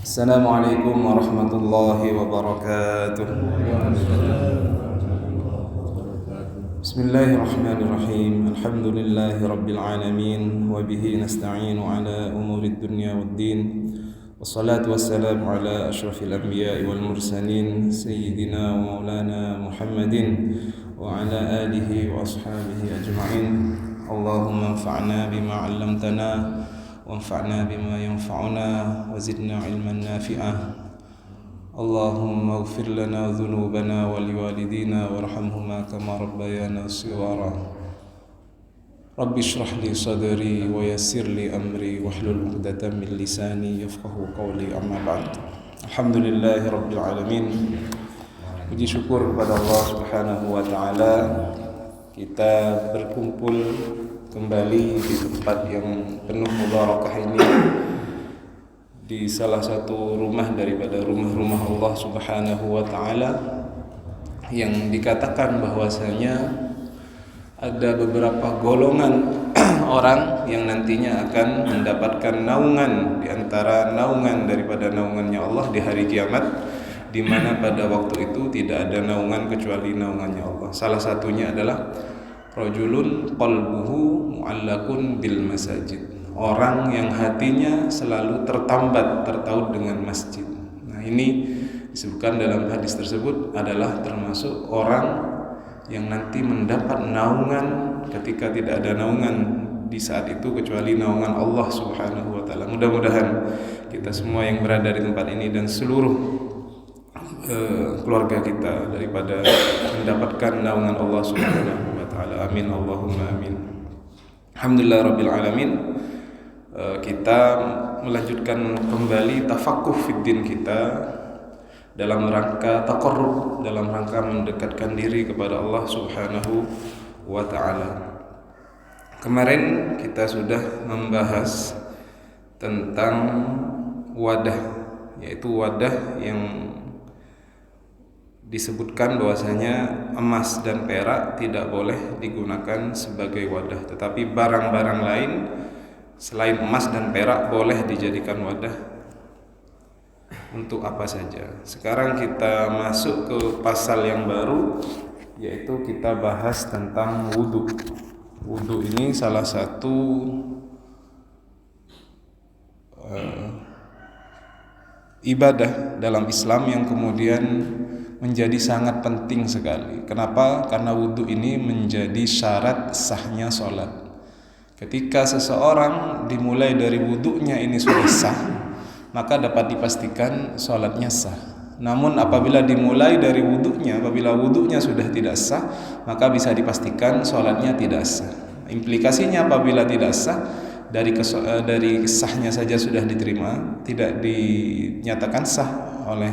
Assalamualaikum warahmatullahi wabarakatuh. Bismillahirrahmanirrahim. Alhamdulillahi rabbil alamin wa bihi nasta'inu ala umurid dunya waddin. Wassalatu wassalamu ala asyrafil anbiya'i wal mursalin sayyidina wa maulana Muhammadin wa ala alihi wa ashabihi ajma'in. Allahumma anfa'na bima 'allamtana وانفعنا بما ينفعنا وزدنا علما نافعا اللهم اغفر لنا ذنوبنا ولوالدينا وارحمهما كما ربيانا صغارا رب اشرح لي صدري ويسر لي أمري واحلل عقدة من لساني يفقهوا قولي أما بعد. Alhamdulillahi rabbil alamin. Puji syukur kepada Allah Subhanahu wa taala, kita berkumpul kembali di tempat yang penuh mubarakah ini, di salah satu rumah daripada rumah-rumah Allah Subhanahu wa taala, yang dikatakan bahwasanya ada beberapa golongan orang yang nantinya akan mendapatkan naungan di antara naungan daripada naungannya Allah di hari kiamat, di mana pada waktu itu tidak ada naungan kecuali naungannya Allah. Salah satunya adalah rajulun qalbuhu mu'allakun bil masajid, orang yang hatinya selalu tertaut dengan masjid. Nah, ini disebutkan dalam hadis tersebut adalah termasuk orang yang nanti mendapat naungan ketika tidak ada naungan di saat itu kecuali naungan Allah Subhanahu wa taala. Mudah-mudahan kita semua yang berada di tempat ini dan seluruh keluarga kita daripada mendapatkan naungan Allah Subhanahu wa taala. Amin Allahumma amin. Alhamdulillah rabbil alamin. Kita melanjutkan kembali tafaqquh fiddin kita dalam rangka taqarrub, dalam rangka mendekatkan diri kepada Allah Subhanahu wa taala. Kemarin kita sudah membahas tentang wadah, yaitu wadah yang disebutkan bahwasanya emas dan perak tidak boleh digunakan sebagai wadah, tetapi barang-barang lain selain emas dan perak boleh dijadikan wadah untuk apa saja. Sekarang kita masuk ke pasal yang baru, yaitu kita bahas tentang wudu. Wudu ini salah satu ibadah dalam Islam yang kemudian menjadi sangat penting sekali. Kenapa? Karena wudu ini menjadi syarat sahnya sholat. Ketika seseorang dimulai dari wudunya ini sudah sah, maka dapat dipastikan sholatnya sah. Namun apabila dimulai dari wudunya, apabila wudunya sudah tidak sah, maka bisa dipastikan sholatnya tidak sah. Implikasinya apabila tidak sah, dari sahnya saja sudah diterima, tidak dinyatakan sah oleh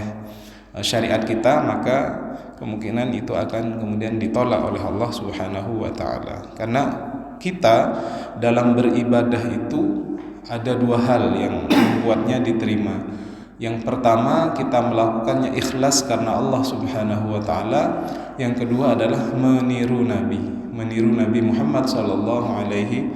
syariat kita, maka kemungkinan itu akan kemudian ditolak oleh Allah Subhanahu wa taala. Karena kita dalam beribadah itu ada dua hal yang membuatnya diterima. Yang pertama, kita melakukannya ikhlas karena Allah Subhanahu wa taala. Yang kedua adalah meniru Nabi Muhammad sallallahu alaihi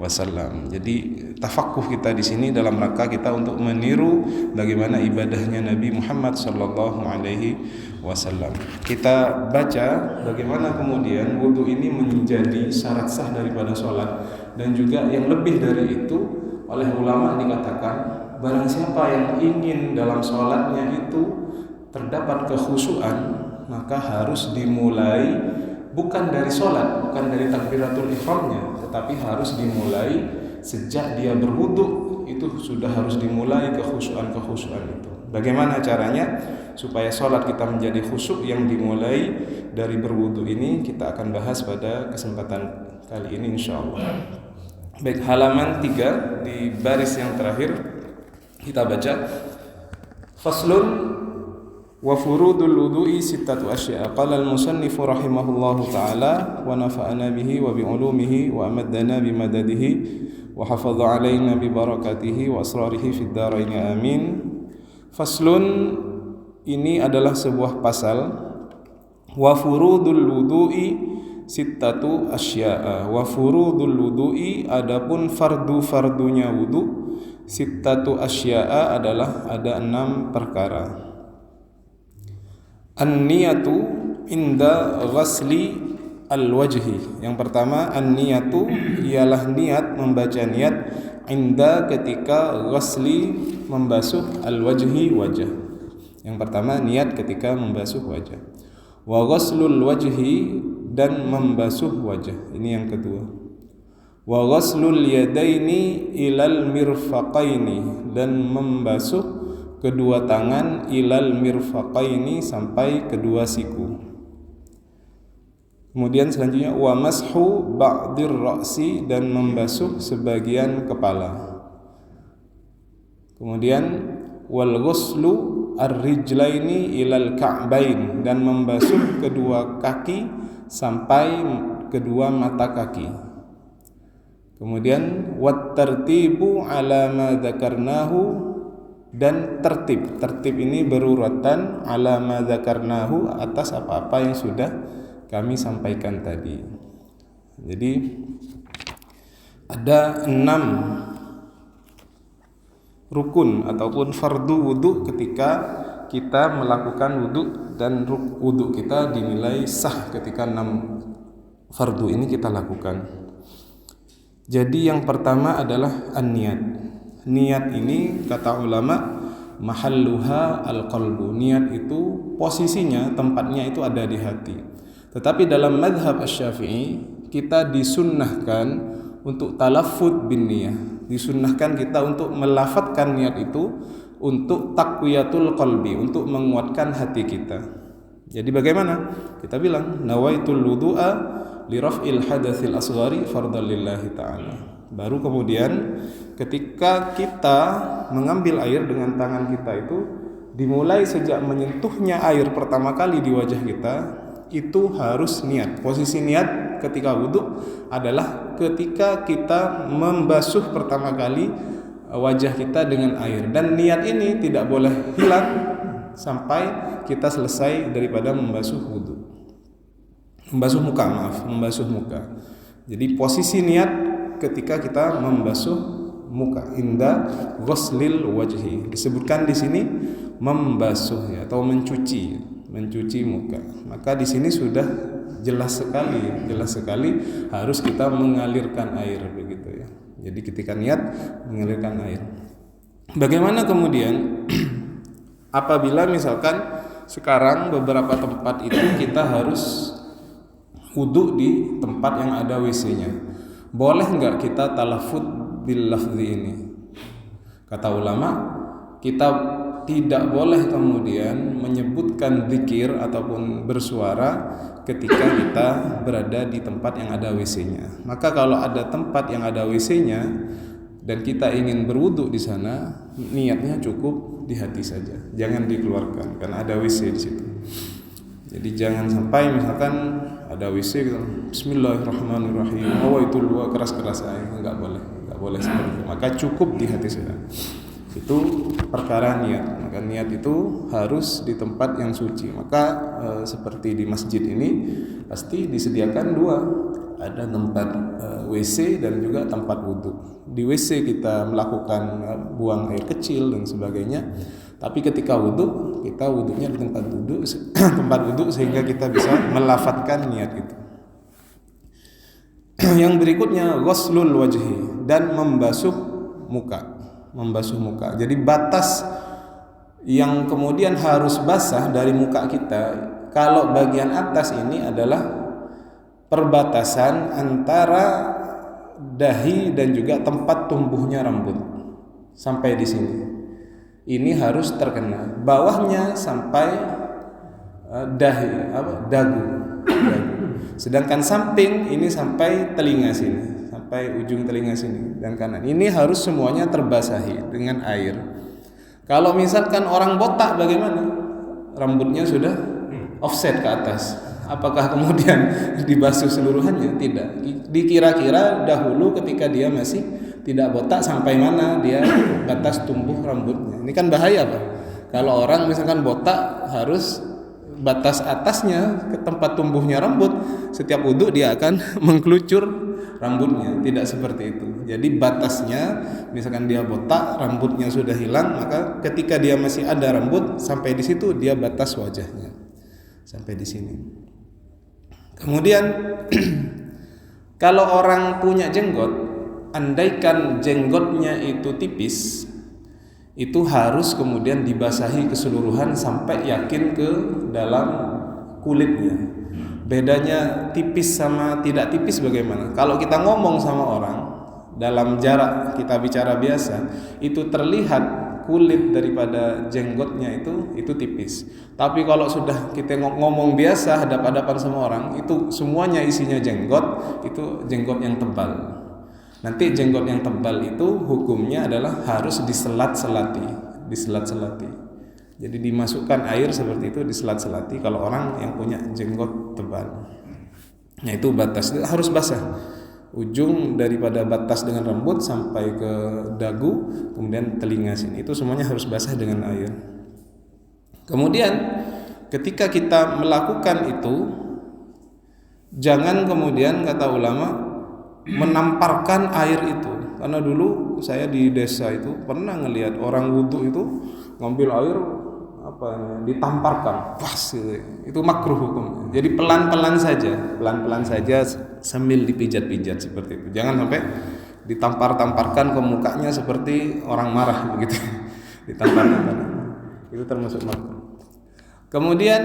wasallam. Jadi tafaqquh kita di sini dalam rangka kita untuk meniru bagaimana ibadahnya Nabi Muhammad sallallahu alaihi wasallam. Kita baca bagaimana kemudian wudu ini menjadi syarat sah daripada sholat, dan juga yang lebih dari itu, oleh ulama dikatakan barang siapa yang ingin dalam sholatnya itu terdapat kekhusyuan, maka harus dimulai bukan dari sholat, bukan dari takbiratul ihramnya, tetapi harus dimulai sejak dia berwudu. Itu sudah harus dimulai kekhusyuan itu. Bagaimana caranya supaya sholat kita menjadi khusyuk yang dimulai dari berwudu ini, kita akan bahas pada kesempatan kali ini insyaallah. Baik, halaman 3 di baris yang terakhir kita baca, faslun wa furudul wudu'i sittatu asya'. Qala al-musannif rahimahullahu ta'ala wa nafa'ana bihi wa bi ulumihi wa amaddana bi madadihi wa hafadha 'alaina bi barakatihi wa asrarihi fid dharain amin. Faslun, ini adalah sebuah pasal. Wa furudul wudu'i sittatu asya'a. Wa furudul wudu'i, adapun fardu-fardunya wudu, sittatu asya'a adalah ada 6 perkara. An-niyatu inda ghasli al-wajhi. Yang pertama, an-niyatu ialah niat, membaca niat inda ketika ghasli, membasuh al-wajhi, wajah. Yang pertama, niat ketika membasuh wajah. Wa ghaslul wajhi, dan membasuh wajah. Ini yang kedua. Wa ghaslul yadaini ilal mirfaqaini, dan membasuh kedua tangan ilal mirfaqaini, sampai kedua siku. Kemudian selanjutnya wa mashu ba'dir ra'si, dan membasuh sebagian kepala. Kemudian wal ghuslu ar-rijlaini ilal ka'bain, dan membasuh kedua kaki sampai kedua mata kaki. Kemudian wat tartibu ala ma dzakarnahu, dan tertib ini berurutan ala ma dzakarnahu, atas apa-apa yang sudah kami sampaikan tadi. Jadi ada 6 rukun ataupun fardu wudu ketika kita melakukan wudu, dan wudu kita dinilai sah ketika 6 fardu ini kita lakukan. Jadi yang pertama adalah an-niyat. Niat ini kata ulama mahalluha al-qalbu. Niat itu posisinya, tempatnya itu ada di hati. Tetapi dalam madhab asy-Syafi'i kita disunnahkan untuk talaffuz bin niyah. Disunnahkan kita untuk melafadzkan niat itu untuk taqwiyatul qalbi, untuk menguatkan hati kita. Jadi bagaimana? Kita bilang nawaitul wudu'a li raf'il hadatsil asghari fardhan lillahi ta'ala. Baru kemudian ketika kita mengambil air dengan tangan kita itu, dimulai sejak menyentuhnya air pertama kali di wajah kita, itu harus niat. Posisi niat ketika wudhu adalah ketika kita membasuh pertama kali wajah kita dengan air. Dan niat ini tidak boleh hilang sampai kita selesai daripada membasuh wudhu. Membasuh muka. Jadi posisi niat ketika kita membasuh muka inda ghuslil wajhi, disebutkan di sini membasuh ya, atau mencuci muka. Maka di sini sudah jelas sekali harus kita mengalirkan air begitu ya. Jadi ketika niat mengalirkan air. Bagaimana kemudian apabila misalkan sekarang beberapa tempat itu kita harus wudu di tempat yang ada WC-nya. Boleh enggak kita talaffuz bil lafzi ini? Kata ulama, kita tidak boleh kemudian menyebutkan zikir ataupun bersuara ketika kita berada di tempat yang ada WC-nya. Maka kalau ada tempat yang ada WC-nya dan kita ingin berwudu di sana, niatnya cukup di hati saja. Jangan dikeluarkan karena ada WC di situ. Jadi jangan sampai misalkan ada WC gitu, bismillahirrahmanirrahim, itu luar keras-keras aja, enggak boleh seperti itu. Maka cukup di hati saja. Itu perkara niat. Maka niat itu harus di tempat yang suci. Maka seperti di masjid ini pasti disediakan 2, ada tempat WC dan juga tempat wudhu. Di WC kita melakukan buang air kecil dan sebagainya. Tapi ketika wudhu, kita wudhunya di tempat wudhu sehingga kita bisa melafadzkan niat itu. Yang berikutnya ghuslul wajhi, dan membasuh muka. Jadi batas yang kemudian harus basah dari muka kita, kalau bagian atas ini adalah perbatasan antara dahi dan juga tempat tumbuhnya rambut. Sampai di sini. Ini harus terkena. Bawahnya sampai dagu. Sedangkan samping ini sampai telinga sini, sampai ujung telinga sini dan kanan. Ini harus semuanya terbasahi dengan air. Kalau misalkan orang botak bagaimana? Rambutnya sudah offset ke atas. Apakah kemudian dibasuh seluruhannya? Tidak. Dikira-kira dahulu ketika dia masih tidak botak sampai mana dia batas tumbuh rambutnya. Ini kan bahaya, Pak. Kalau orang misalkan botak harus batas atasnya ke tempat tumbuhnya rambut, setiap wudhu dia akan mengkelucur rambutnya, tidak seperti itu. Jadi batasnya, misalkan dia botak, rambutnya sudah hilang, maka ketika dia masih ada rambut, sampai di situ dia batas wajahnya, sampai di sini. Kemudian kalau orang punya jenggot, andaikan jenggotnya itu tipis, itu harus kemudian dibasahi keseluruhan sampai yakin ke dalam kulitnya. Bedanya tipis sama tidak tipis bagaimana? Kalau kita ngomong sama orang dalam jarak kita bicara biasa, itu terlihat kulit daripada jenggotnya itu tipis. Tapi kalau sudah kita ngomong biasa hadap-hadapan sama orang, itu semuanya isinya jenggot, itu jenggot yang tebal. Nanti jenggot yang tebal itu hukumnya adalah harus diselat-selati. Jadi dimasukkan air seperti itu, diselat-selati kalau orang yang punya jenggot tebal. Nah itu batas, harus basah. Ujung daripada batas dengan rambut sampai ke dagu, kemudian telinga sini, itu semuanya harus basah dengan air. Kemudian ketika kita melakukan itu, jangan kemudian kata ulama menamparkan air itu. Karena dulu saya di desa itu pernah ngelihat orang wudu itu ngambil air ditamparkan, pas gitu. Itu makruh hukum. Jadi pelan-pelan saja sambil dipijat-pijat seperti itu. Jangan sampai ditampar-tamparkan ke mukanya seperti orang marah begitu. Ditampar-tampar. Itu termasuk makruh. Kemudian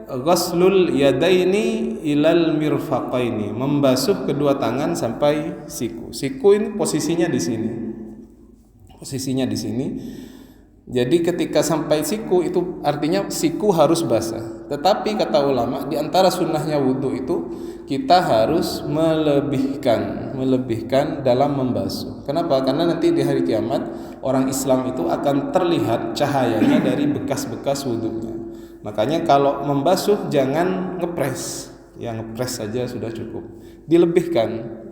ghuslul yadaini ilal mirfaqaini, membasuh kedua tangan sampai siku. Siku ini posisinya di sini. Jadi ketika sampai siku itu artinya siku harus basah. Tetapi kata ulama, di antara sunnahnya wudu itu kita harus melebihkan dalam membasuh. Kenapa? Karena nanti di hari kiamat orang Islam itu akan terlihat cahayanya dari bekas-bekas wudunya. Makanya kalau membasuh jangan ngepres, yang ngepres saja sudah cukup. Dilebihkan,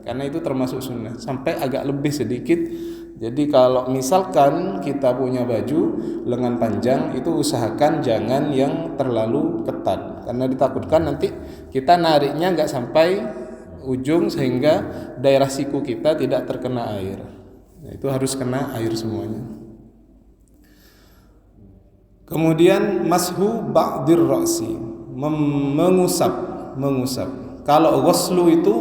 karena itu termasuk sunnah, sampai agak lebih sedikit. Jadi kalau misalkan kita punya baju lengan panjang, itu usahakan jangan yang terlalu ketat, karena ditakutkan nanti kita nariknya nggak sampai ujung sehingga daerah siku kita tidak terkena air. Nah, itu harus kena air semuanya. Kemudian mashu ba'dir ra'si, mengusap. Kalau ghuslu itu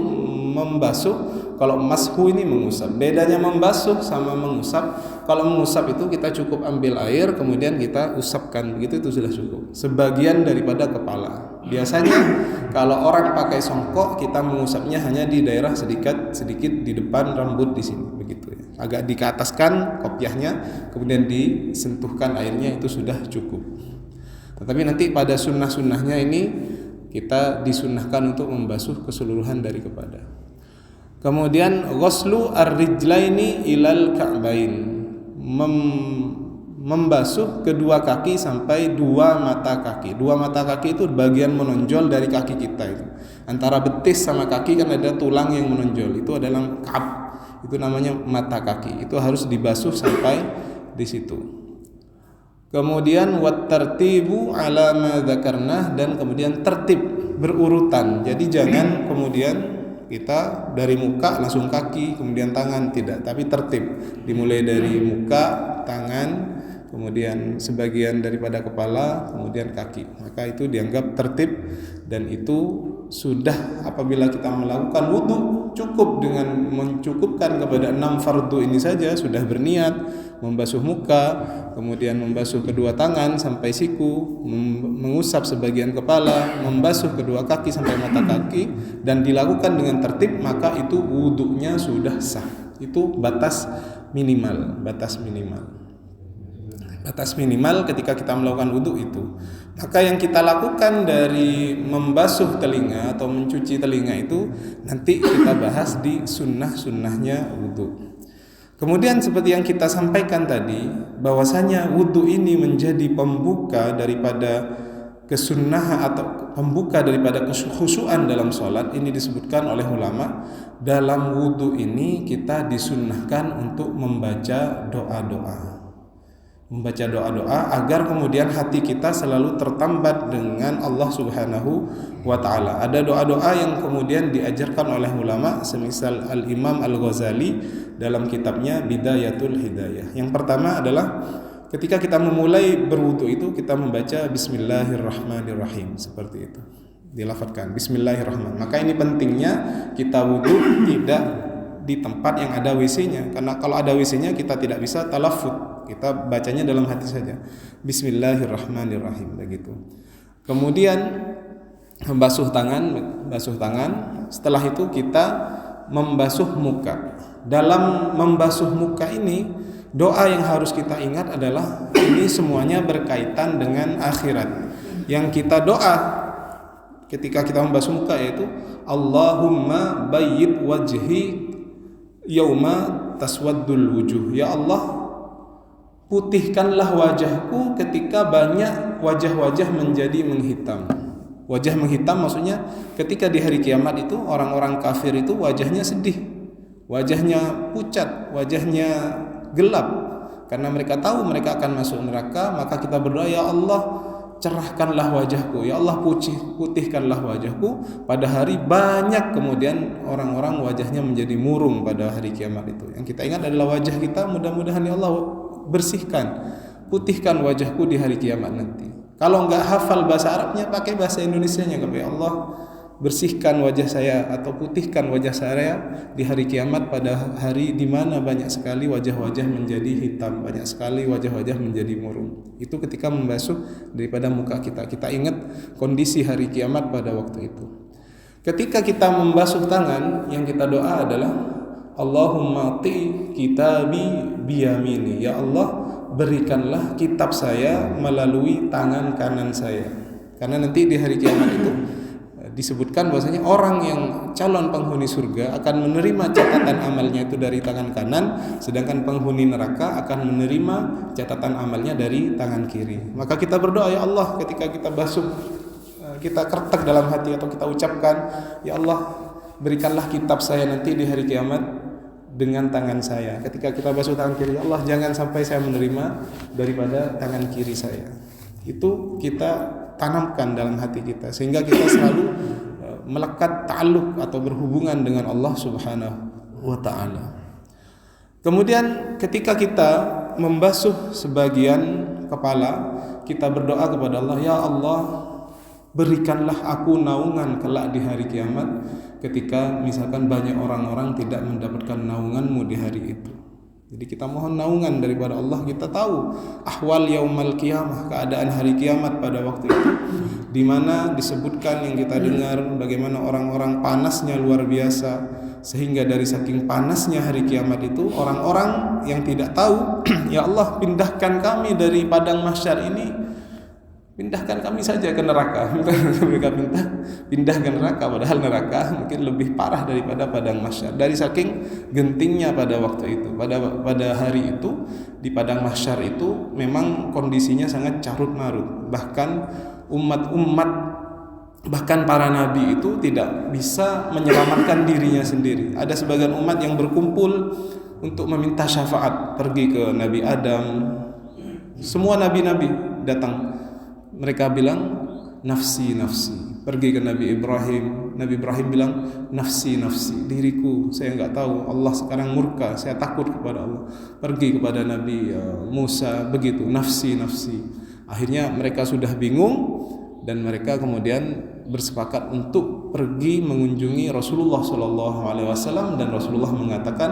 membasuh, kalau mashu ini mengusap. Bedanya membasuh sama mengusap. Kalau mengusap itu kita cukup ambil air kemudian kita usapkan, begitu itu sudah cukup. Sebagian daripada kepala. Biasanya kalau orang pakai songkok, kita mengusapnya hanya di daerah sedikit di depan rambut di sini, begitu ya. Agak dikeataskan kopiahnya, kemudian disentuhkan airnya, itu sudah cukup. Tetapi nanti pada sunnah-sunnahnya ini kita disunnahkan untuk membasuh keseluruhan dari kepada. Kemudian ghuslu ar-rijlaini ilal ka'bain, membasuh kedua kaki sampai dua mata kaki. Dua mata kaki itu bagian menonjol dari kaki kita itu. Antara betis sama kaki kan ada tulang yang menonjol. Itu adalah ka'ab. Itu namanya mata kaki. Itu harus dibasuh sampai di situ. Kemudian wat tartibu ala ma dzakarna, dan kemudian tertib berurutan. Jadi jangan kemudian kita dari muka langsung kaki kemudian tangan, tidak, tapi tertib. Dimulai dari muka, tangan, kemudian sebagian daripada kepala, kemudian kaki. Maka itu dianggap tertib, dan itu sudah apabila kita melakukan wudu cukup dengan mencukupkan kepada 6 fardu ini saja sudah berniat membasuh muka, kemudian membasuh kedua tangan sampai siku, mengusap sebagian kepala, membasuh kedua kaki sampai mata kaki, dan dilakukan dengan tertib, maka itu wudunya sudah sah. Itu batas minimal ketika kita melakukan wudu itu. Maka yang kita lakukan dari membasuh telinga atau mencuci telinga itu nanti kita bahas di sunnah-sunnahnya wudu. Kemudian seperti yang kita sampaikan tadi, bahwasanya wudu ini menjadi pembuka daripada kesunnahan atau pembuka daripada kekhusyuan dalam sholat. Ini disebutkan oleh ulama, dalam wudu ini kita disunnahkan untuk membaca doa-doa. membaca doa-doa agar kemudian hati kita selalu tertambat dengan Allah Subhanahu wa taala. Ada doa-doa yang kemudian diajarkan oleh ulama, semisal Al-Imam Al-Ghazali dalam kitabnya Bidayatul Hidayah. Yang pertama adalah ketika kita memulai berwudu itu kita membaca Bismillahirrahmanirrahim, seperti itu. Dilafadzkan Bismillahirrahmanirrahim. Maka ini pentingnya kita wudu tidak di tempat yang ada WC-nya, karena kalau ada WC-nya kita tidak bisa talaffuz, kita bacanya dalam hati saja. Bismillahirrahmanirrahim, begitu. Kemudian membasuh tangan. Setelah itu kita membasuh muka. Dalam membasuh muka ini, doa yang harus kita ingat adalah ini semuanya berkaitan dengan akhirat. Yang kita doa ketika kita membasuh muka yaitu Allahumma bayyid wajhi yauma taswaddul wujuh. Ya Allah, putihkanlah wajahku ketika banyak wajah-wajah menjadi menghitam. Wajah menghitam maksudnya ketika di hari kiamat itu orang-orang kafir itu wajahnya sedih, wajahnya pucat, wajahnya gelap, karena mereka tahu mereka akan masuk neraka. Maka kita berdoa, ya Allah, cerahkanlah wajahku, ya Allah, putihkanlah wajahku. Pada hari banyak kemudian orang-orang wajahnya menjadi murung pada hari kiamat itu. Yang kita ingat adalah wajah kita, mudah-mudahan ya Allah bersihkan, putihkan wajahku di hari kiamat nanti. Kalau enggak hafal bahasa Arabnya, pakai bahasa Indonesianya, ya Allah, bersihkan wajah saya atau putihkan wajah saya di hari kiamat, pada hari di mana banyak sekali wajah-wajah menjadi hitam, banyak sekali wajah-wajah menjadi murung. Itu ketika membasuh daripada muka kita. Kita ingat kondisi hari kiamat pada waktu itu. Ketika kita membasuh tangan, yang kita doa adalah Allahumma ti kitabi biyamini. Ya Allah, berikanlah kitab saya melalui tangan kanan saya. Karena nanti di hari kiamat itu disebutkan bahwasanya orang yang calon penghuni surga akan menerima catatan amalnya itu dari tangan kanan, sedangkan penghuni neraka akan menerima catatan amalnya dari tangan kiri. Maka kita berdoa, ya Allah, ketika kita basuh, kita kertek dalam hati atau kita ucapkan, ya Allah, berikanlah kitab saya nanti di hari kiamat dengan tangan saya. Ketika kita basuh tangan kiri, ya Allah, jangan sampai saya menerima daripada tangan kiri saya. Itu kita tanamkan dalam hati kita sehingga kita selalu melekat ta'alluq atau berhubungan dengan Allah Subhanahu wa taala. Kemudian ketika kita membasuh sebagian kepala, kita berdoa kepada Allah, ya Allah, berikanlah aku naungan kelak di hari kiamat ketika misalkan banyak orang-orang tidak mendapatkan naunganmu di hari itu. Jadi kita mohon naungan daripada Allah. Kita tahu ahwal yaumal qiyamah, keadaan hari kiamat pada waktu itu, di mana disebutkan yang kita dengar bagaimana orang-orang panasnya luar biasa, sehingga dari saking panasnya hari kiamat itu orang-orang yang tidak tahu, ya Allah, pindahkan kami dari padang mahsyar ini, pindahkan kami saja ke neraka. Mereka minta pindah ke neraka, padahal neraka mungkin lebih parah daripada padang mahsyar. Dari saking gentingnya pada waktu itu, pada hari itu di padang mahsyar itu memang kondisinya sangat carut marut. Bahkan umat-umat, bahkan para nabi itu tidak bisa menyelamatkan dirinya sendiri. Ada sebagian umat yang berkumpul untuk meminta syafaat, pergi ke Nabi Adam. Semua nabi-nabi datang. Mereka bilang nafsi nafsi. Pergi ke Nabi Ibrahim. Nabi Ibrahim bilang nafsi nafsi, diriku, saya enggak tahu, Allah sekarang murka, saya takut kepada Allah. Pergi kepada Nabi Musa, begitu, nafsi nafsi. Akhirnya mereka sudah bingung dan mereka kemudian bersepakat untuk pergi mengunjungi Rasulullah SAW, dan Rasulullah mengatakan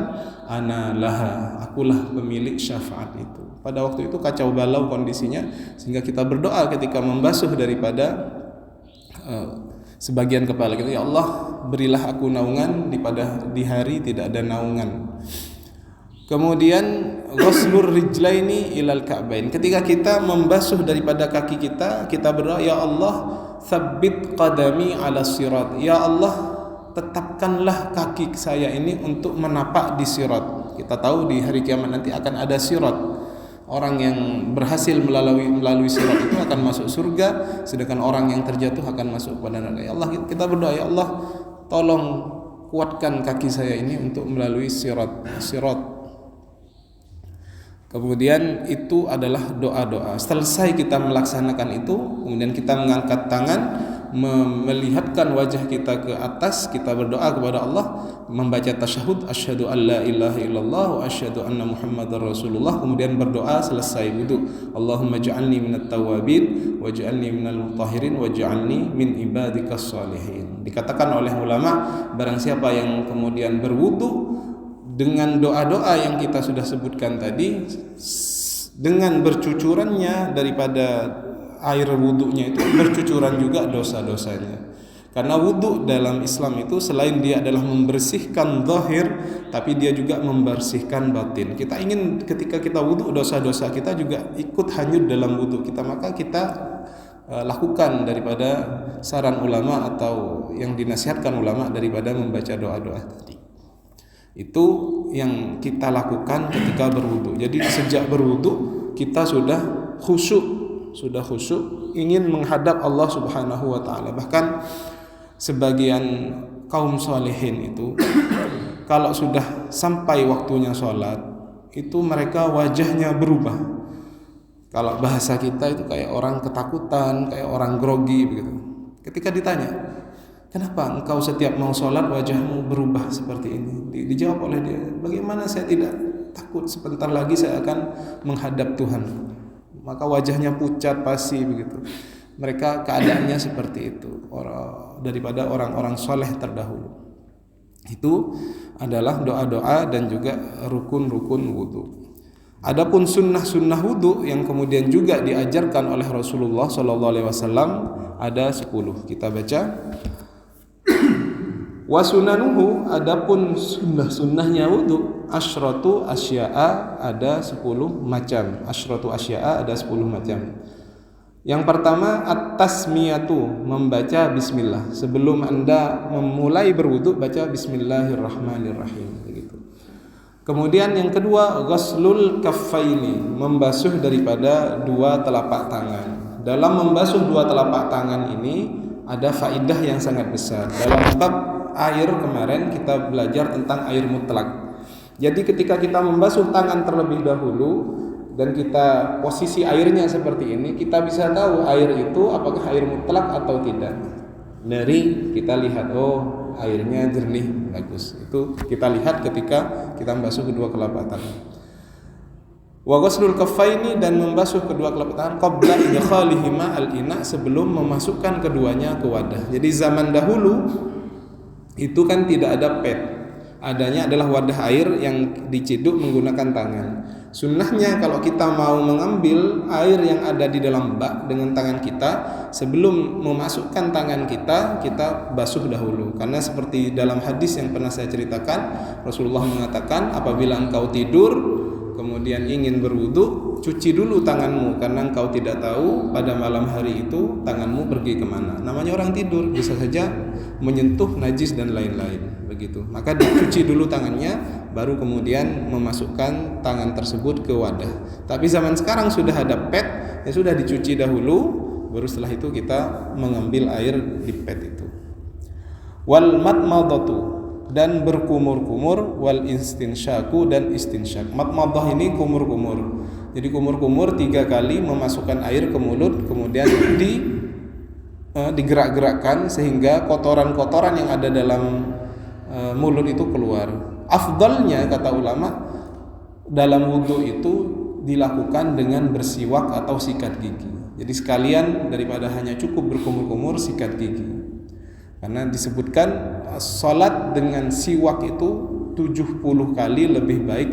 ana laha, akulah pemilik syafaat itu. Pada waktu itu kacau balau kondisinya, sehingga kita berdoa ketika membasuh daripada sebagian kepala kita, ya Allah, berilah aku naungan di hari tidak ada naungan. Kemudian ghuslur rijlaini ilal ka'bain. Ketika kita membasuh daripada kaki kita, kita berdoa, ya Allah, tsabbit qadami ala sirat. Ya Allah, tetapkanlah kaki saya ini untuk menapak di sirat. Kita tahu di hari kiamat nanti akan ada sirat. Orang yang berhasil melalui sirat itu akan masuk surga, sedangkan orang yang terjatuh akan masuk pada neraka. Ya Allah, kita berdoa, ya Allah, tolong kuatkan kaki saya ini untuk melalui sirat. Kemudian itu adalah doa-doa. Selesai kita melaksanakan itu, kemudian kita mengangkat tangan, melihatkan wajah kita ke atas, kita berdoa kepada Allah, membaca tasyahud, asyhadu an la ilaha illallah wa asyhadu anna muhammadar rasulullah, kemudian berdoa selesai wudu. Allahumma ja'alni minat tawabin waj'alni minal mutahhirin waj'alni min ibadikas shalihin. Dikatakan oleh ulama, barang siapa yang kemudian berwudu dengan doa-doa yang kita sudah sebutkan tadi, dengan bercucurannya daripada air wudunya itu bercucuran juga dosa-dosanya. Karena wudu dalam Islam itu selain dia adalah membersihkan zahir, tapi dia juga membersihkan batin. Kita ingin ketika kita wudu, dosa-dosa kita juga ikut hanyut dalam wudu kita, maka kita lakukan daripada saran ulama atau yang dinasihatkan ulama daripada membaca doa-doa tadi. Itu yang kita lakukan ketika berwudu. Jadi sejak berwudu kita sudah khusyuk ingin menghadap Allah Subhanahu wa taala. Bahkan sebagian kaum solehin itu kalau sudah sampai waktunya sholat itu mereka wajahnya berubah. Kalau bahasa kita itu kayak orang ketakutan, kayak orang grogi begitu. Ketika ditanya, kenapa engkau setiap mau sholat wajahmu berubah seperti ini? Dijawab oleh dia, bagaimana saya tidak takut, sebentar lagi saya akan menghadap Tuhan. Maka wajahnya pucat pasi begitu. Mereka keadaannya seperti itu, daripada orang-orang soleh terdahulu. Itu adalah doa-doa dan juga rukun-rukun wudu. Adapun sunnah-sunnah wudu yang kemudian juga diajarkan oleh Rasulullah SAW ada 10. Kita baca. Wa sunanuhu, adapun sunnah-sunnahnya wudu, asyratu asya'a, ada 10 macam. Asyratu asya'a, ada 10 macam. Yang pertama at-tasmiyatu, membaca bismillah. Sebelum Anda memulai berwudu, baca bismillahirrahmanirrahim begitu. Kemudian yang kedua ghaslul kaffaini, membasuh daripada dua telapak tangan. Dalam membasuh dua telapak tangan ini ada faidah yang sangat besar. Dalam bab air kemarin kita belajar tentang air mutlak. Jadi ketika kita membasuh tangan terlebih dahulu dan kita posisi airnya seperti ini, kita bisa tahu air itu apakah air mutlak atau tidak. Dari kita lihat, oh airnya jernih, bagus. Itu kita lihat ketika kita membasuh kedua telapak tangan. Wa ghaslul kaffaini, dan membasuh kedua telapak tangan qabla idkhalihima al-ina, sebelum memasukkan keduanya ke wadah. Jadi zaman dahulu itu kan tidak ada pet, adanya adalah wadah air yang diciduk menggunakan tangan. Sunnahnya kalau kita mau mengambil air yang ada di dalam bak dengan tangan kita, sebelum memasukkan tangan kita, kita basuh dahulu. Karena seperti dalam hadis yang pernah saya ceritakan, Rasulullah mengatakan, apabila engkau tidur kemudian ingin berwudu, cuci dulu tanganmu, karena engkau tidak tahu pada malam hari itu tanganmu pergi kemana. Namanya orang tidur, bisa saja menyentuh najis dan lain-lain begitu. Maka dicuci dulu tangannya, baru kemudian memasukkan tangan tersebut ke wadah. Tapi zaman sekarang sudah ada pet, ya sudah dicuci dahulu, baru setelah itu kita mengambil air di pet itu. Wal matmadatu, dan berkumur-kumur, wal istinsyaku, dan istinsyak. Matmadah ini kumur-kumur. Jadi kumur-kumur 3 kali memasukkan air ke mulut, kemudian digerak-gerakkan sehingga kotoran-kotoran yang ada dalam mulut itu keluar. Afdalnya kata ulama dalam wudu itu dilakukan dengan bersiwak atau sikat gigi. Jadi sekalian daripada hanya cukup berkumur-kumur, sikat gigi. Karena disebutkan salat dengan siwak itu 70 kali lebih baik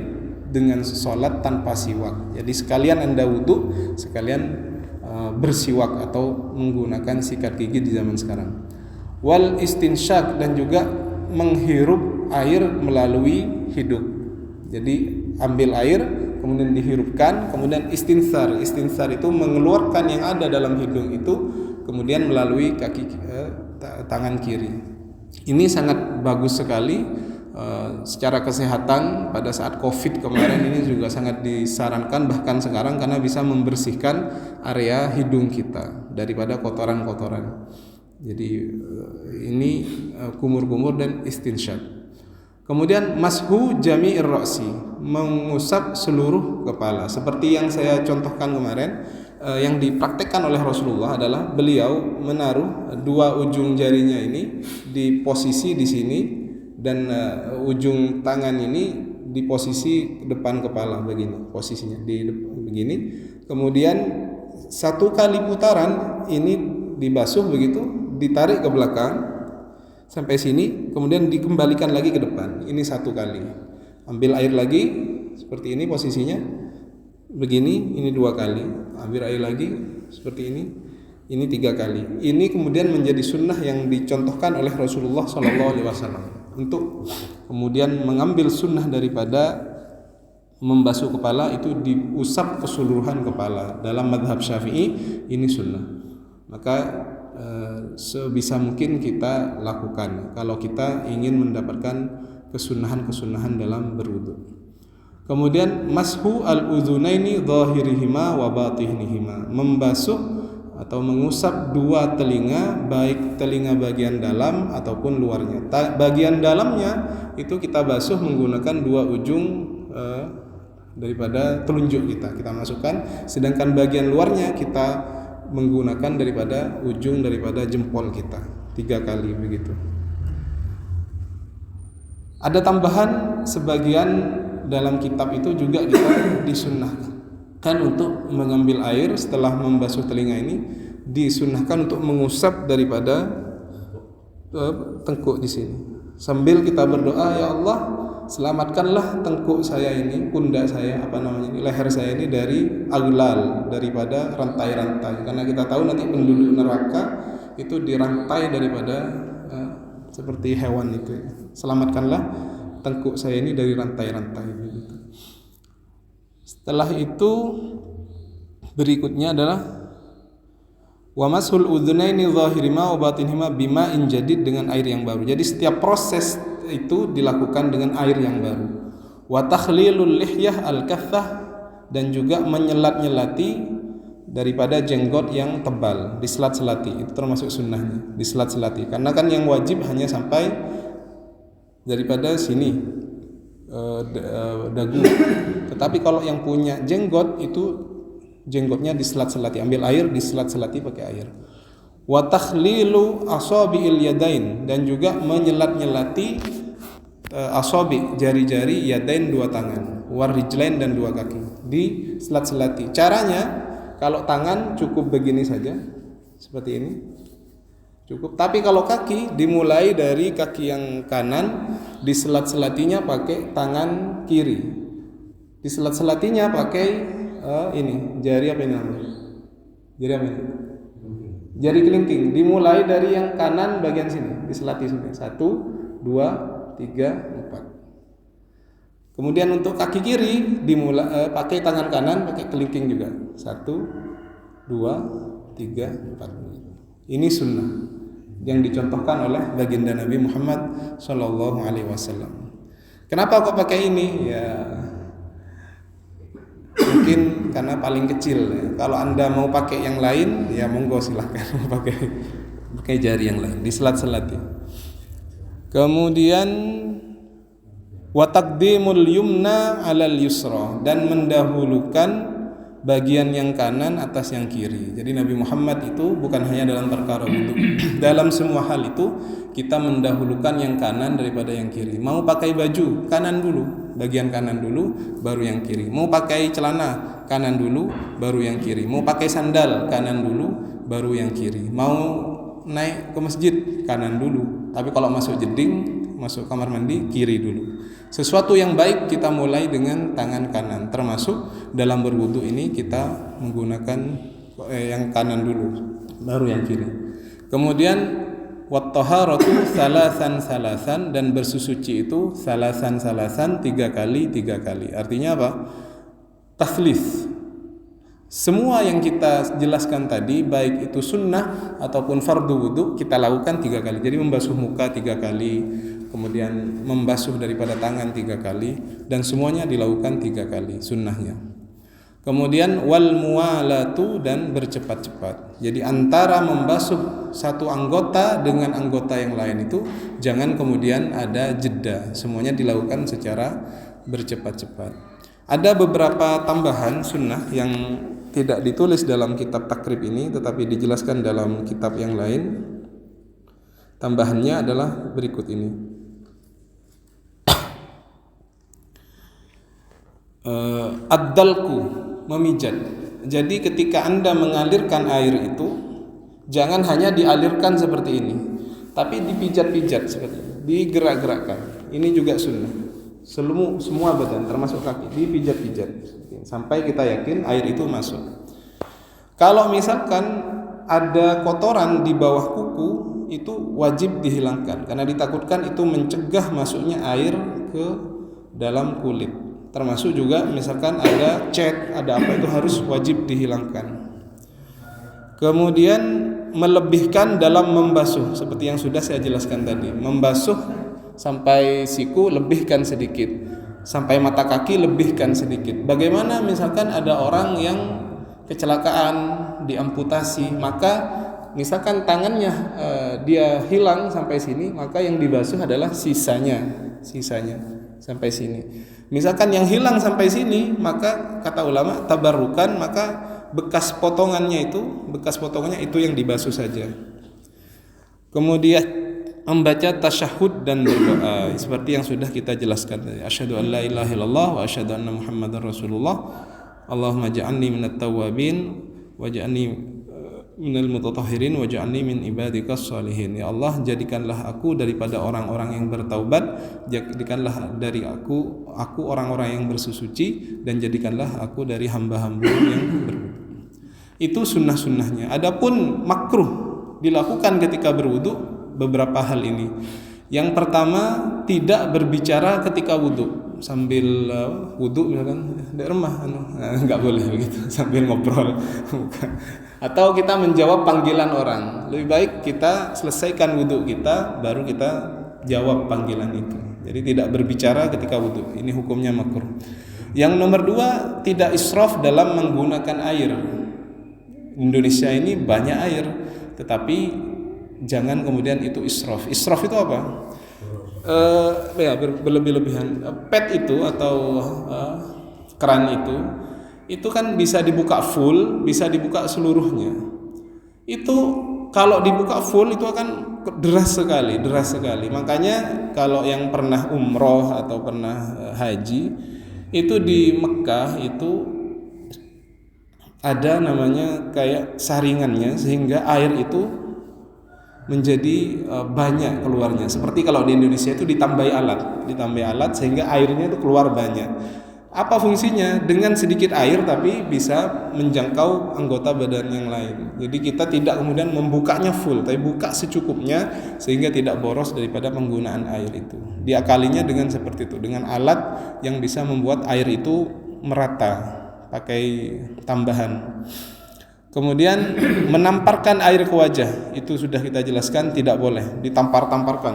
dengan salat tanpa siwak. Jadi sekalian Anda wudu, sekalian bersiwak atau menggunakan sikat gigi di zaman sekarang. Wal istinsyak, dan juga menghirup air melalui hidung. Jadi ambil air kemudian dihirupkan, kemudian istinsar. Istinsar itu mengeluarkan yang ada dalam hidung itu kemudian melalui tangan kiri. Ini sangat bagus sekali secara kesehatan. Pada saat Covid kemarin ini juga sangat disarankan, bahkan sekarang, karena bisa membersihkan area hidung kita daripada kotoran-kotoran. Jadi ini kumur-kumur dan istinsyak. Kemudian mashu jami'ir ra'si, mengusap seluruh kepala. Seperti yang saya contohkan kemarin, yang dipraktekkan oleh Rasulullah adalah beliau menaruh dua ujung jarinya ini di posisi di sini, dan ujung tangan ini di posisi depan kepala begini, posisinya di begini. Kemudian satu kali putaran ini dibasuh begitu, ditarik ke belakang sampai sini, kemudian dikembalikan lagi ke depan. Ini satu kali. Ambil air lagi seperti ini posisinya begini, ini dua kali. Ambil air lagi seperti ini tiga kali. Ini kemudian menjadi sunnah yang dicontohkan oleh Rasulullah SAW untuk kemudian mengambil sunnah daripada membasuh kepala itu diusap keseluruhan kepala. Dalam mazhab Syafi'i ini sunnah. Maka sebisa mungkin kita lakukan kalau kita ingin mendapatkan kesunahan-kesunahan dalam berwudu. Kemudian mashu al-udhunaini dhahirihima wa batinihima, membasuh atau mengusap dua telinga, baik telinga bagian dalam ataupun luarnya. Bagian dalamnya itu kita basuh menggunakan dua ujung daripada telunjuk kita masukkan, sedangkan bagian luarnya kita menggunakan daripada ujung daripada jempol kita, 3 kali begitu. Ada tambahan sebagian dalam kitab itu juga kita disunnahkan untuk mengambil air setelah membasuh telinga ini, disunnahkan untuk mengusap daripada tengkuk di sini sambil kita berdoa, ya Allah selamatkanlah tengkuk saya ini, pundak saya, leher saya ini dari aglal, daripada rantai-rantai. Karena kita tahu nanti penduduk neraka itu dirantai daripada seperti hewan itu. Selamatkanlah tengkuk saya ini dari rantai-rantai. Setelah itu berikutnya adalah wa mashul udhunaini dhahirima wa batinihima bima'in jadid, dengan air yang baru. Jadi setiap proses itu dilakukan dengan air yang baru. Wa takhlilul lihyah al-kathah, dan juga menyelat-nyelati daripada jenggot yang tebal, diselat-selati. Itu termasuk sunnahnya, diselat-selati. Karena kan yang wajib hanya sampai daripada sini dagu. Tetapi kalau yang punya jenggot itu jenggotnya diselat-selati, ambil air diselat-selati pakai air. Wa takhlilu asabi'il yadain, dan juga menyelat-nyelati asabi, jari-jari, yadain, dua tangan, warijlain, dan dua kaki, diselat-selati. Caranya kalau tangan cukup begini saja, seperti ini cukup. Tapi kalau kaki dimulai dari kaki yang kanan, diselat-selatinya pakai tangan kiri, diselat-selatinya pakai ini jari apa ini namanya? Jari apa ini? Jari kelingking. Dimulai dari yang kanan bagian sini, diselati sini. 1, 2, 3, 4. Kemudian untuk kaki kiri dimulai pakai tangan kanan, pakai kelingking juga. 1, 2, 3, 4. Ini sunnah yang dicontohkan oleh baginda Nabi Muhammad SAW. Kenapa kok pakai ini? Ya mungkin karena paling kecil ya. Kalau Anda mau pakai yang lain ya monggo silahkan pakai jari yang lain, diselat-selati. Kemudian wa taqdimul yumna 'alal yusra, dan mendahulukan bagian yang kanan atas yang kiri. Jadi Nabi Muhammad itu bukan hanya dalam perkara wudu, dalam semua hal itu kita mendahulukan yang kanan daripada yang kiri. Mau pakai baju, kanan dulu, bagian kanan dulu, baru yang kiri. Mau pakai celana, kanan dulu, baru yang kiri. Mau pakai sandal, kanan dulu, baru yang kiri. Mau naik ke masjid, kanan dulu. Tapi kalau masuk jeding, masuk kamar mandi, kiri dulu. Sesuatu yang baik kita mulai dengan tangan kanan, termasuk dalam berwudu ini kita menggunakan yang kanan dulu, baru yang kiri. Kemudian wat-taharatu salasan, dan bersuci itu salasan 3 kali. Artinya apa? Taslis. Semua yang kita jelaskan tadi, baik itu sunnah ataupun fardu wudu, kita lakukan 3 kali. Jadi membasuh muka 3 kali, kemudian membasuh daripada tangan 3 kali, dan semuanya dilakukan 3 kali sunnahnya. Kemudian wal muwalatu, dan bercepat-cepat. Jadi antara membasuh satu anggota dengan anggota yang lain itu jangan kemudian ada jeda, semuanya dilakukan secara bercepat-cepat. Ada beberapa tambahan sunnah yang tidak ditulis dalam kitab takrib ini tetapi dijelaskan dalam kitab yang lain. Tambahannya adalah berikut ini. Ad-dalku, memijat. Jadi ketika Anda mengalirkan air itu, jangan hanya dialirkan seperti ini, tapi dipijat-pijat seperti ini, digerak-gerakkan. Ini juga sunnah. Semua badan termasuk kaki dipijat-pijat sampai kita yakin air itu masuk. Kalau misalkan ada kotoran di bawah kuku, itu wajib dihilangkan karena ditakutkan itu mencegah masuknya air ke dalam kulit. Termasuk juga misalkan ada cat, ada apa, itu harus wajib dihilangkan. Kemudian melebihkan dalam membasuh seperti yang sudah saya jelaskan tadi. Membasuh sampai siku lebihkan sedikit, sampai mata kaki lebihkan sedikit. Bagaimana misalkan ada orang yang kecelakaan, diamputasi, maka misalkan tangannya dia hilang sampai sini, maka yang dibasuh adalah sisanya sampai sini. Misalkan yang hilang sampai sini, maka kata ulama tabarrukan, maka bekas potongannya itu yang dibasuh saja. Kemudian membaca tasyahud dan berdoa seperti yang sudah kita jelaskan tadi. Asyhadu an la ilaha illallah wa asyhadu anna muhammadar rasulullah. Allahumma ja'alni minat tawwabin waj'alni minal mutatahhirin waj'alni min ibadikas shalihin. Ya Allah, jadikanlah aku daripada orang-orang yang bertaubat, jadikanlah dari aku orang-orang yang bersuci, dan jadikanlah aku dari hamba-hamba yang berwudu. Itu sunnah-sunnahnya. Adapun makruh dilakukan ketika berwudu beberapa hal ini. Yang pertama, tidak berbicara ketika wudu. Sambil wudu misalkan di rumah nggak boleh begitu sambil ngobrol. Atau kita menjawab panggilan orang. Lebih baik kita selesaikan wudu kita baru kita jawab panggilan itu. Jadi tidak berbicara ketika wudu. Ini hukumnya makruh. Yang nomor 2, tidak israf dalam menggunakan air. Indonesia ini banyak air, tetapi jangan kemudian itu israf. Israf itu apa? Berlebih-lebihan. PET itu atau keran itu kan bisa dibuka full, bisa dibuka seluruhnya. Itu kalau dibuka full itu akan deras sekali. Makanya kalau yang pernah umroh atau pernah haji, itu di Mekah itu ada namanya kayak saringannya sehingga air itu menjadi banyak keluarnya. Seperti kalau di Indonesia itu ditambahi alat sehingga airnya itu keluar banyak. Apa fungsinya? Dengan sedikit air tapi bisa menjangkau anggota badan yang lain. Jadi kita tidak kemudian membukanya full, tapi buka secukupnya sehingga tidak boros daripada penggunaan air itu. Diakalinya dengan seperti itu, dengan alat yang bisa membuat air itu merata, pakai tambahan. Kemudian menamparkan air ke wajah, itu sudah kita jelaskan tidak boleh, ditampar-tamparkan.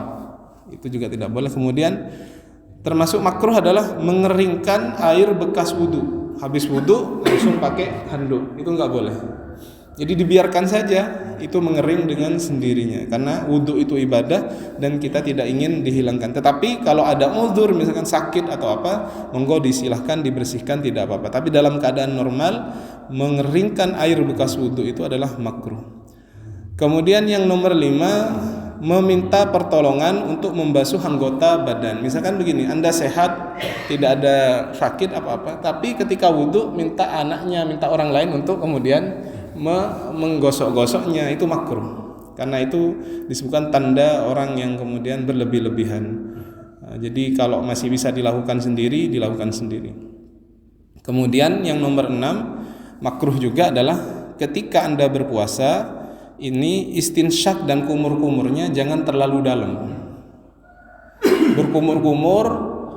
Itu juga tidak boleh. Kemudian termasuk makruh adalah mengeringkan air bekas wudu. Habis wudu langsung pakai handuk, itu enggak boleh. Jadi dibiarkan saja itu mengering dengan sendirinya, karena wudu itu ibadah dan kita tidak ingin dihilangkan. Tetapi kalau ada uzur misalkan sakit atau apa, monggo disilahkan dibersihkan, tidak apa-apa. Tapi dalam keadaan normal mengeringkan air bekas wudu itu adalah makruh. Kemudian yang nomor 5, meminta pertolongan untuk membasuh anggota badan. Misalkan begini, Anda sehat, tidak ada sakit apa-apa, tapi ketika wudu minta anaknya, minta orang lain untuk kemudian menggosok-gosoknya, itu makruh. Karena itu disebutkan tanda orang yang kemudian berlebih-lebihan. Jadi kalau masih bisa dilakukan sendiri, dilakukan sendiri. Kemudian yang nomor 6, makruh juga adalah ketika Anda berpuasa, ini istinsyak dan kumur-kumurnya jangan terlalu dalam. Berkumur-kumur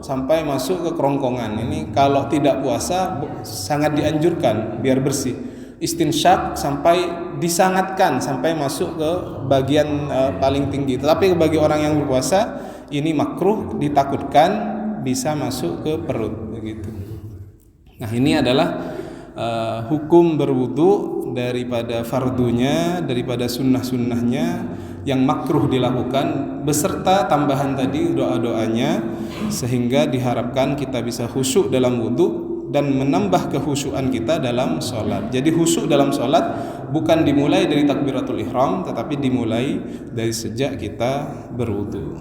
sampai masuk ke kerongkongan. Ini kalau tidak puasa sangat dianjurkan biar bersih. Istinsyak sampai disangatkan sampai masuk ke bagian paling tinggi. Tetapi bagi orang yang berpuasa ini makruh, ditakutkan bisa masuk ke perut begitu. Nah, ini adalah hukum berwudu daripada fardunya, daripada sunnah-sunnahnya yang makruh dilakukan beserta tambahan tadi doa-doanya. sehingga diharapkan kita bisa khusyuk dalam wudu dan menambah kekhusyuan kita dalam sholat. Jadi khusyuk dalam sholat bukan dimulai dari takbiratul ihram, tetapi dimulai dari sejak kita berwudu.